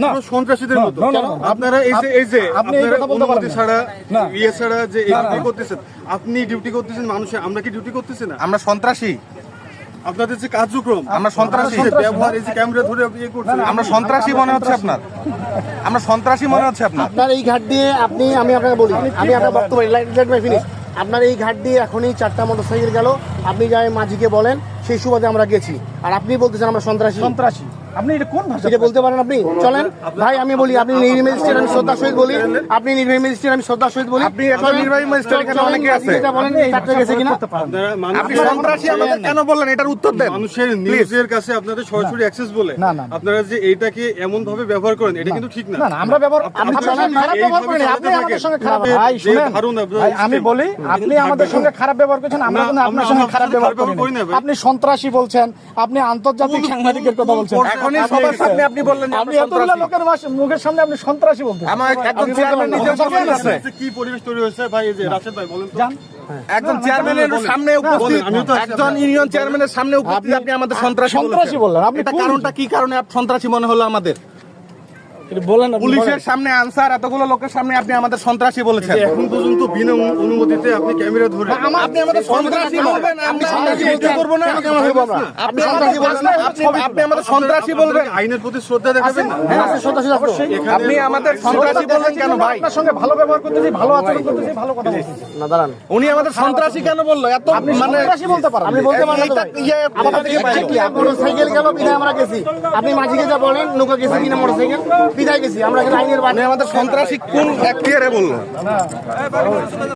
না সন্ত্রাসীদের মতো আপনারা এই যে আপনারা অনুমতি ছাড়া ইয়ে ছাড়া যে ডিউটি করতেছেন, আপনি ডিউটি করতেছেন মানুষের, আমরা কি ডিউটি করতেছি না? আমরা সন্ত্রাসী? আপনাদের যে কার্যক্রম, আমরা সন্ত্রাসী ব্যবহার, এই যে ক্যামেরা ধরে ইয়ে করছেন, আমরা সন্ত্রাসী মনে হচ্ছে আপনার? আমরা সন্ত্রাসী মনে হচ্ছে আপনার? আপনার এই ঘাট দিয়ে আমি আপনাকে বলি, আমি আপনার বক্তব্য ফিনিশ। আপনার এই ঘাট দিয়ে এখনই 4টা মোটরসাইকেল গেল, আপনি যাই মাঝিকে বলেন, সেই সুবাদে আমরা গেছি, আর আপনি বলতেছেন আমরা সন্ত্রাসী। আপনি এটা কোন ভাষা এটা বলতে পারেন আপনি? চলেন ভাই, আমি বলি, আপনি নির্বাহী ম্যাজিস্ট্রেট, আমি শ্রদ্ধার সহিত বলি, আপনি নির্বাহী ম্যাজিস্ট্রেট, আমি শ্রদ্ধার সহিত বলি, আপনি এখন নির্বাহী ম্যাজিস্ট্রেট এখানে অনেকে আছে, এটা বলেন কাটতে গেছে কিনা? আপনি সন্ত্রাসী আমাদের কেন বললেন? এটার উত্তর দেন। মানুষের নিউজের কাছে আপনাদের সরাসরি অ্যাক্সেস বলে আপনারা যে এইটাকে এমন ভাবে ব্যবহার করেন, এটা কিন্তু ঠিক না। না আমরা ব্যবহার আপনি আমাদের সঙ্গে খারাপ ভাই শুনেন ভাই, আমি বলি আপনি আমাদের সঙ্গে খারাপ ব্যবহার করছেন, আমরা কিন্তু আপনার সঙ্গে খারাপ ব্যবহার করি না। আপনি সন্ত্রাসী বলছেন, আপনি আন্তর্জাতিক সাংবাদিকের কথা বলছেন, এখনই সবার সামনে আপনি বললেন যে আপনি এতগুলো লোকের মুখের সামনে আপনি সন্ত্রাসী বলতেছেন। আমার একজন চেয়ারম্যান নিজের বলেন আছে কি পরিবেশ তৈরি হয়েছে ভাই, এই যে রাশেদ ভাই বলেন তো। একজন চেয়ারম্যানের সামনে উপস্থিত, একজন ইউনিয়ন চেয়ারম্যানের সামনে উপস্থিত আপনি আমাদের সন্ত্রাসী বললেন। আপনি এটা কারণটা কি কারণে সন্ত্রাসী মনে হলো আমাদের? বলেন, পুলিশের সামনে আনসার, এতগুলো লোকের সামনে আপনি আমাদের সন্ত্রাসী বলেছেন। এখন পর্যন্ত বিনা অনুমতিতে আপনি ক্যামেরা ধরে আপনি আমাদের সন্ত্রাসী বলবেন, আমরা সন্ত্রাসী বলতে করবো না? আপনি সন্ত্রাসী বলবেন, আপনি আমাদের সন্ত্রাসী বলবেন? আইনের প্রতি শ্রদ্ধা দেখাবেন না? আপনি আমাদের সন্ত্রাসী বলবেন কেন ভাই? আপনার সঙ্গে ভালো ব্যবহার করতেছি, ভালো আচরণ করতেছি, ভালো কথা বলতেছি। না দাঁড়ান, উনি আমাদের সন্ত্রাসী কেন বললো? এত আপনি মানে সন্ত্রাসী বলতে পারেন, আপনি বলতে পারেন না তো ভাই। মোটরসাইকেল গেল, বিদায় আমরা গেছি, আপনি মাঝিকে যা বলেন, নৌকা গেছি কিনা মোটরসাইকেল, বিদায় গেছি আমরা, আইনের আমাদের সন্ত্রাসী কোন এখতিয়ারে বললো?